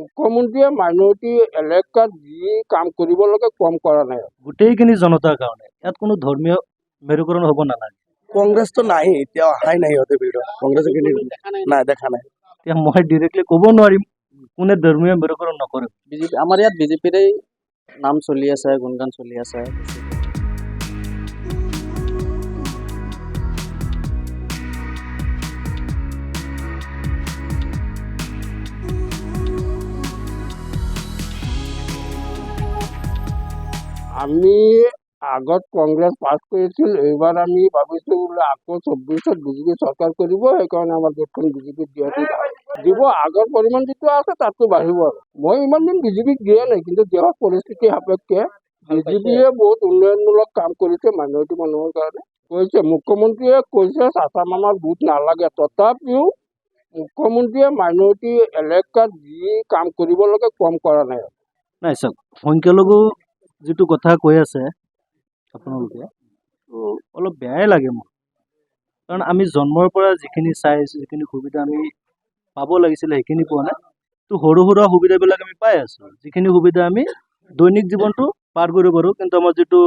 মুখ্যমন্ত্ৰীয়ে মাইনৰিটি এলেকাত যি কাম কৰিব লাগে কম কৰা নাই। গোটেইখিনি জনতাৰ কাৰণে ইয়াত কোনো ধৰ্মীয় মেৰুকৰণ হ'ব নালাগে। কংগ্ৰেছটো নাই, এতিয়া অহাই নাই সিহঁতে ভিতৰত। কংগ্ৰেছ নাই, দেখা নাই। এতিয়া মই ডিৰেক্টলি ক'ব নোৱাৰিম কোনে ধৰ্মীয় মেৰুকৰণ নকৰে। বিজেপি আমাৰ ইয়াত বিজেপিৰে নাম চলি আছে, গুণগান চলি আছে। আমি আগত কংগ্ৰেছ পাছ কৰিছিল, এইবাৰ আমি ভাবিছোঁ বোলে আকৌ 24ত বিজেপি চৰকাৰ কৰিব, সেইকাৰণে আমাৰ দেশখন বিজেপিত দিয়াটো দিব। আগৰ পৰিমাণ যিটো আছে তাততো বাঢ়িব আৰু। মই ইমান দিন বিজেপিক দিয়া নাই, কিন্তু দেশৰ পৰিস্থিতি সাপেক্ষে বিজেপিয়ে বহুত উন্নয়নমূলক কাম কৰিছে মাইনৰিটি মানুহৰ কাৰণে। কৈছে মুখ্যমন্ত্ৰীয়ে কৈছে চাচা মামাৰ ভোট নালাগে, তথাপিও মুখ্যমন্ত্ৰীয়ে মাইনৰিটি এলেকাত যি কাম কৰিব লাগে কম কৰা নাই। নাই চাওক, সংখ্যালঘু যিটো কথা কৈ আছে আপোনালোকে, অলপ বেয়াই লাগে মোৰ। কাৰণ আমি জন্মৰ পৰা যিখিনি চাই আছোঁ, যিখিনি সুবিধা আমি পাব লাগিছিলে সেইখিনি পোৱা নাই। তো সৰু সুৰা সুবিধাবিলাক আমি পাই আছোঁ, যিখিনি সুবিধা আমি দৈনিক জীৱনটো পাৰ কৰিব পাৰোঁ। কিন্তু আমাৰ যিটো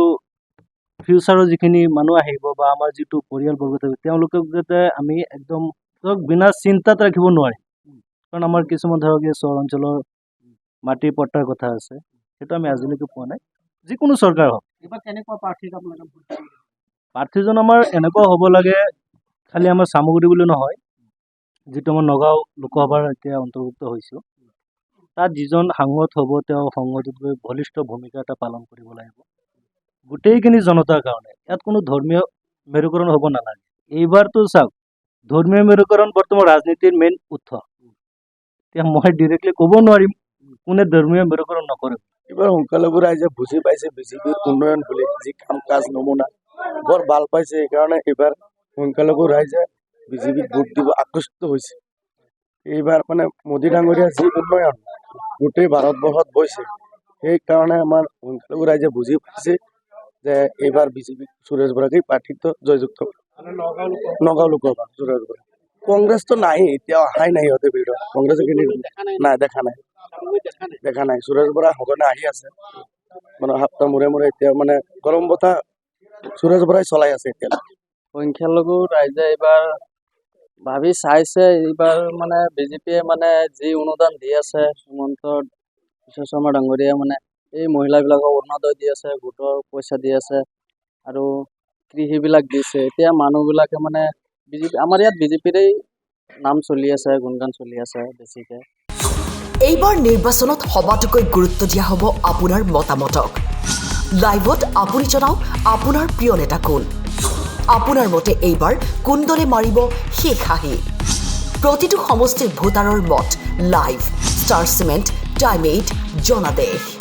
ফিউচাৰৰ যিখিনি মানুহ আহিব বা আমাৰ যিটো পৰিয়ালবৰ্গ থাকিব, তেওঁলোকক যাতে আমি একদম ধৰক বিনা চিন্তাত ৰাখিব নোৱাৰিম। কাৰণ আমাৰ কিছুমান ধৰক এই চহৰ অঞ্চলৰ মাটিৰ পট্টাৰ কথা আছে, সেইটো আমি আজিলৈকে পোৱা নাই। যিকোনো চৰকাৰ হওক, প্ৰাৰ্থীজন আমাৰ এনেকুৱা হ'ব লাগে, খালি আমাৰ চামগুৰি বুলি নহয়, যিটো আমাৰ নগাঁও লোকসভাৰ এতিয়া অন্তৰ্ভুক্ত হৈছোঁ, তাত যিজন সাংসদ হ'ব তেওঁ সংসদত বলিষ্ঠ ভূমিকা এটা পালন কৰিব লাগিব গোটেইখিনি জনতাৰ কাৰণে। ইয়াত কোনো ধৰ্মীয় মেৰুকৰণ হ'ব নালাগে। এইবাৰতো চাওক, ধৰ্মীয় মেৰুকৰণ বৰ্তমান ৰাজনীতিৰ মেইন উৎস। এতিয়া মই ডিৰেক্টলি ক'ব নোৱাৰিম কোনে ধৰ্মীয় মেৰুকৰণ নকৰে। এইবাৰ সংখ্যালঘু ৰাইজে বুজি পাইছে বিজেপিৰ উন্নয়ন বুলি, যি কাম কাজ নমুনা বৰ ভাল পাইছে। সেইকাৰণে এইবাৰ সংখ্যালঘু ৰাইজে বিজেপিক ভোট দিব আকৃষ্ট হৈছে। এইবাৰ মানে মোদী ডাঙৰীয়া যি উন্নয়ন গোটেই ভাৰতবৰ্ষত বৈছে, সেইকাৰণে আমাৰ সংখ্যালঘু ৰাইজে বুজি পাইছে যে এইবাৰ বিজেপি সুৰেশ বৰাকেই প্ৰাৰ্থিত্ব জয়যুক্ত নগাঁও লোকসভা সুৰেশ বৰা। কংগ্ৰেছটো নাই, এতিয়া অহাই নাই সিহঁতে ভিতৰত। কংগ্ৰেছ নাই, দেখা নাই। সুৰেশ বৰা সঘনে আহি আছে, মানে সপ্তাহ মূৰে মূৰে। এতিয়া মানে গৰম বতাহ সুৰেশ বৰাই চলাই আছে এতিয়া। সংখ্যালঘু ৰাইজে এইবাৰ ভাবি চাইছে, এইবাৰ মানে বিজেপিয়ে মানে যি অনুদান দি আছে, হিমন্ত বিশ্ব শৰ্মা ডাঙৰীয়া মানে এই মহিলাবিলাকক অৰুণোদয় দি আছে, গোটৰ পইচা দি আছে আৰু কৃষিবিলাক দিছে। এতিয়া মানুহবিলাকে মানে বিজেপি আমাৰ ইয়াত বিজেপিৰে নাম চলি আছে, গুণগান চলি আছে বেছিকৈ। এইবাৰ নিৰ্বাচনত সবাতোকৈ গুৰুত্ব দিয়া হ'ব আপোনাৰ মতামতক। লাইভত আপুনি জনাওক আপোনাৰ প্ৰিয় নেতা কোন। আপোনাৰ মতে এইবাৰ কোন দলে মাৰিব শেষ হাঁহি। প্ৰতিটো সমষ্টিৰ ভোটাৰৰ মত লাইভ ষ্টাৰ চিমেণ্ট টাইম 8 জনাদেশ।